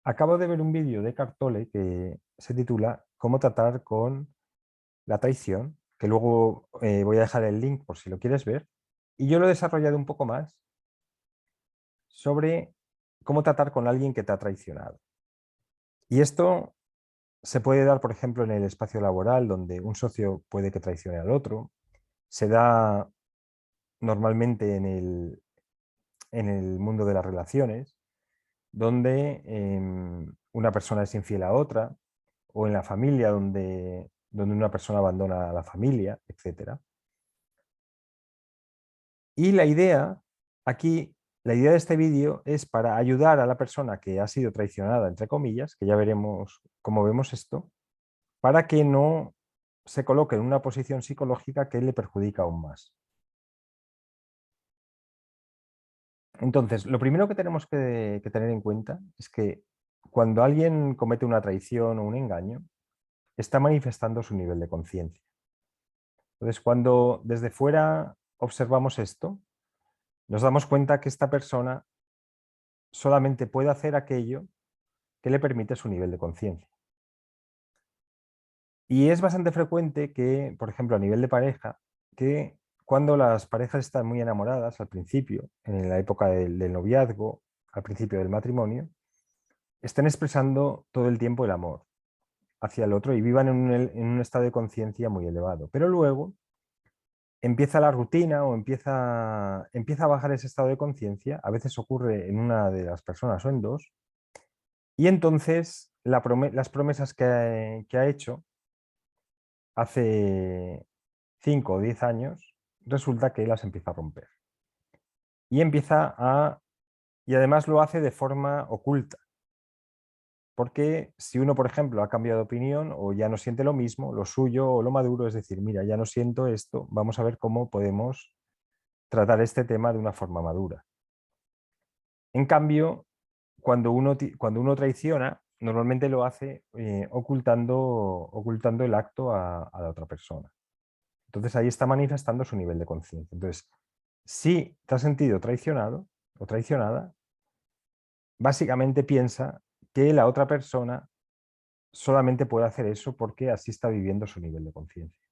Acabo de ver un vídeo de Cartole que se titula "Cómo tratar con la traición", que luego voy a dejar el link por si lo quieres ver. Y yo lo he desarrollado un poco más sobre cómo tratar con alguien que te ha traicionado. Y esto se puede dar, por ejemplo, en el espacio laboral, donde un socio puede que traicione al otro. Se da normalmente en el mundo de las relaciones, donde una persona es infiel a otra, o en la familia, donde una persona abandona a la familia, etcétera. Y aquí, la idea de este vídeo es para ayudar a la persona que ha sido traicionada, entre comillas, que ya veremos cómo vemos esto, para que no se coloque en una posición psicológica que le perjudica aún más. Entonces, lo primero que tenemos que tener en cuenta es que cuando alguien comete una traición o un engaño, está manifestando su nivel de conciencia. Entonces, cuando desde fuera observamos esto, nos damos cuenta que esta persona solamente puede hacer aquello que le permite su nivel de conciencia. Y es bastante frecuente que, por ejemplo, a nivel de pareja, que cuando las parejas están muy enamoradas al principio, en la época del noviazgo, al principio del matrimonio, estén expresando todo el tiempo el amor hacia el otro y vivan en un estado de conciencia muy elevado. Pero luego empieza la rutina o empieza a bajar ese estado de conciencia, a veces ocurre en una de las personas o en dos, y entonces las promesas que ha hecho hace 5 o 10 años, resulta que las empieza a romper. Y y además lo hace de forma oculta, porque si uno, por ejemplo, ha cambiado de opinión o ya no siente lo mismo, lo suyo o lo maduro es decir, mira, ya no siento esto, vamos a ver cómo podemos tratar este tema de una forma madura. En cambio, cuando uno traiciona, normalmente lo hace ocultando el acto a la otra persona. Entonces ahí está manifestando su nivel de conciencia. Entonces, si te has sentido traicionado o traicionada, básicamente piensa que la otra persona solamente puede hacer eso porque así está viviendo su nivel de conciencia.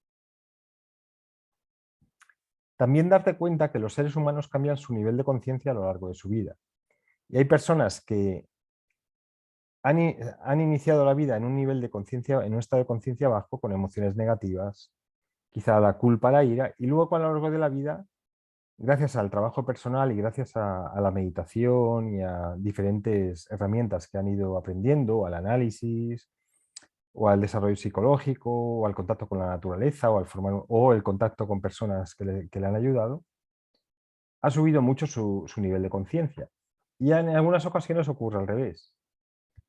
También darte cuenta que los seres humanos cambian su nivel de conciencia a lo largo de su vida. Y hay personas que han iniciado la vida en un nivel de conciencia, en un estado de conciencia bajo, con emociones negativas, quizá la culpa, la ira, y luego a lo largo de la vida, gracias al trabajo personal y gracias a la meditación y a diferentes herramientas que han ido aprendiendo, al análisis, o al desarrollo psicológico, o al contacto con la naturaleza, o el contacto con personas que le han ayudado, ha subido mucho su nivel de conciencia. Y en algunas ocasiones ocurre al revés.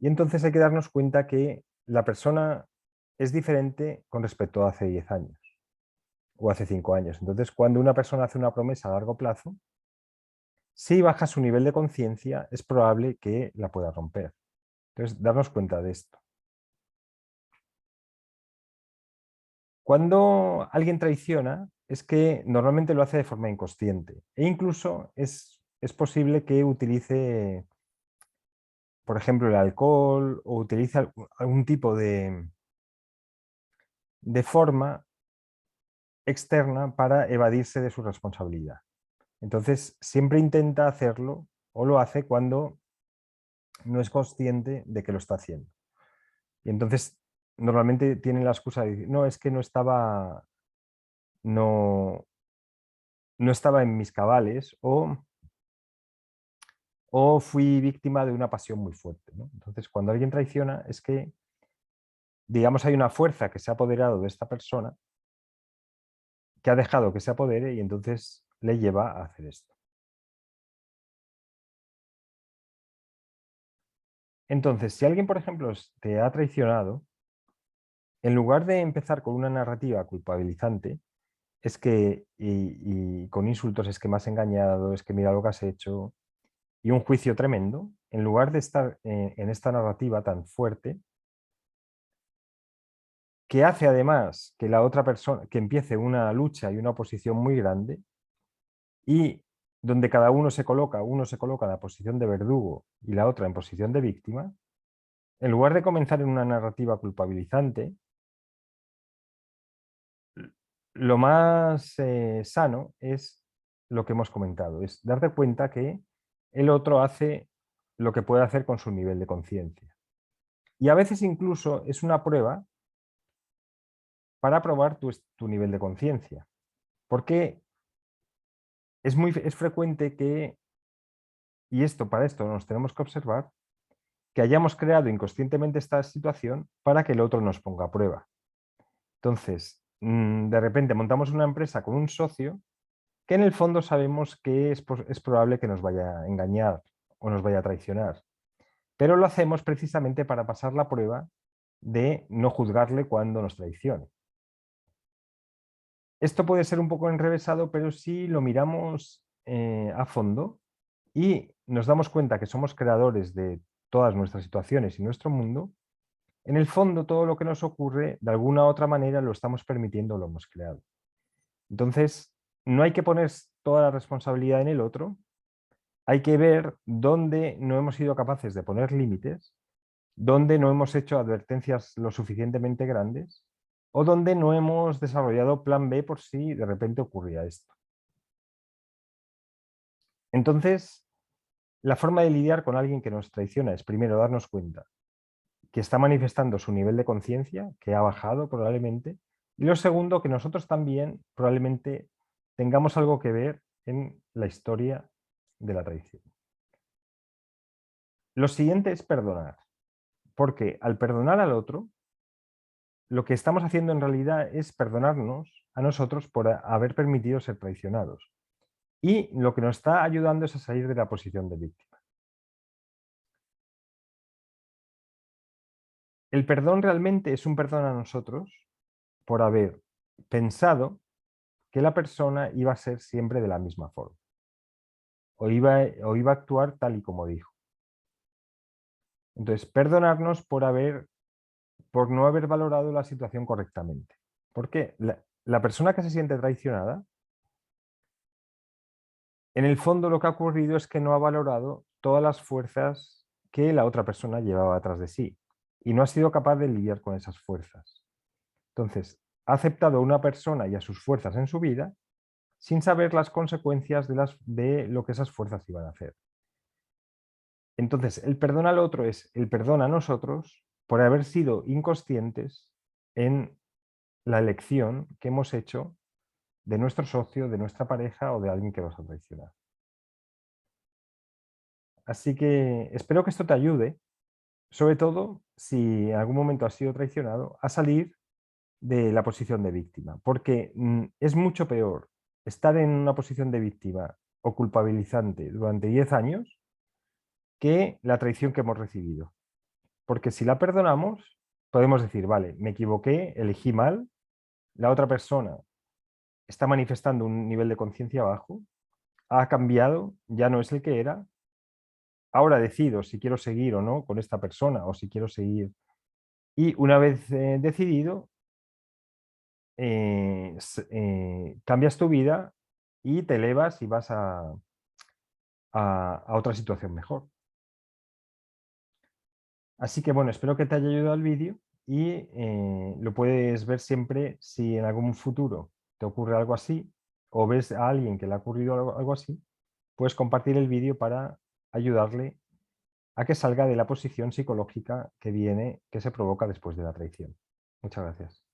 Y entonces hay que darnos cuenta que la persona es diferente con respecto a hace 10 años o hace 5 años. Entonces, cuando una persona hace una promesa a largo plazo, si baja su nivel de conciencia, es probable que la pueda romper. Entonces, darnos cuenta de esto. Cuando alguien traiciona, es que normalmente lo hace de forma inconsciente. E incluso es posible que utilice, por ejemplo, el alcohol o utilice algún tipo de forma externa para evadirse de su responsabilidad. Entonces, siempre intenta hacerlo o lo hace cuando no es consciente de que lo está haciendo. Y entonces, normalmente tienen la excusa de decir, no, es que no, no estaba en mis cabales o fui víctima de una pasión muy fuerte, ¿no? Entonces, cuando alguien traiciona, es que, digamos, hay una fuerza que se ha apoderado de esta persona, que ha dejado que se apodere y entonces le lleva a hacer esto. Entonces, si alguien, por ejemplo, te ha traicionado, en lugar de empezar con una narrativa culpabilizante, y con insultos, es que me has engañado, es que mira lo que has hecho, y un juicio tremendo, en lugar de estar en esta narrativa tan fuerte, que hace además que la otra persona, que empiece una lucha y una oposición muy grande, y donde cada uno se coloca en la posición de verdugo y la otra en posición de víctima, En lugar de comenzar en una narrativa culpabilizante, lo más sano es lo que hemos comentado, es darte cuenta que el otro hace lo que puede hacer con su nivel de conciencia. Y a veces incluso es una prueba para probar tu nivel de conciencia. Porque es frecuente que, y para esto nos tenemos que observar, que hayamos creado inconscientemente esta situación para que el otro nos ponga a prueba. Entonces, de repente montamos una empresa con un socio que en el fondo sabemos que es probable que nos vaya a engañar o nos vaya a traicionar, pero lo hacemos precisamente para pasar la prueba de no juzgarle cuando nos traicione. Esto puede ser un poco enrevesado, pero si lo miramos a fondo y nos damos cuenta que somos creadores de todas nuestras situaciones y nuestro mundo, en el fondo todo lo que nos ocurre, de alguna u otra manera, lo estamos permitiendo, lo hemos creado. Entonces, no hay que poner toda la responsabilidad en el otro, hay que ver dónde no hemos sido capaces de poner límites, dónde no hemos hecho advertencias lo suficientemente grandes o dónde no hemos desarrollado plan B por si de repente ocurría esto. Entonces, la forma de lidiar con alguien que nos traiciona es primero darnos cuenta que está manifestando su nivel de conciencia, que ha bajado probablemente, y lo segundo, que nosotros también probablemente tengamos algo que ver en la historia de la traición. Lo siguiente es perdonar, porque al perdonar al otro, lo que estamos haciendo en realidad es perdonarnos a nosotros por haber permitido ser traicionados. Y lo que nos está ayudando es a salir de la posición de víctima. El perdón realmente es un perdón a nosotros por haber pensado que la persona iba a ser siempre de la misma forma o iba a actuar tal y como dijo. Entonces, perdonarnos por no haber valorado la situación correctamente. Porque la persona que se siente traicionada, en el fondo lo que ha ocurrido es que no ha valorado todas las fuerzas que la otra persona llevaba atrás de sí y no ha sido capaz de lidiar con esas fuerzas. Entonces, ha aceptado a una persona y a sus fuerzas en su vida sin saber las consecuencias de lo que esas fuerzas iban a hacer. Entonces, el perdón al otro es el perdón a nosotros por haber sido inconscientes en la elección que hemos hecho de nuestro socio, de nuestra pareja o de alguien que nos ha traicionado. Así que espero que esto te ayude, sobre todo si en algún momento has sido traicionado, a salir de la posición de víctima, porque es mucho peor estar en una posición de víctima o culpabilizante durante 10 años que la traición que hemos recibido. Porque si la perdonamos, podemos decir, vale, me equivoqué, elegí mal, la otra persona está manifestando un nivel de conciencia bajo, ha cambiado, ya no es el que era, ahora decido si quiero seguir o no con esta persona o si quiero seguir. Y una vez decidido, cambias tu vida y te elevas y vas a otra situación mejor. Así que bueno, espero que te haya ayudado el vídeo y lo puedes ver siempre si en algún futuro te ocurre algo así o ves a alguien que le ha ocurrido algo así, puedes compartir el vídeo para ayudarle a que salga de la posición psicológica que se provoca después de la traición. Muchas gracias.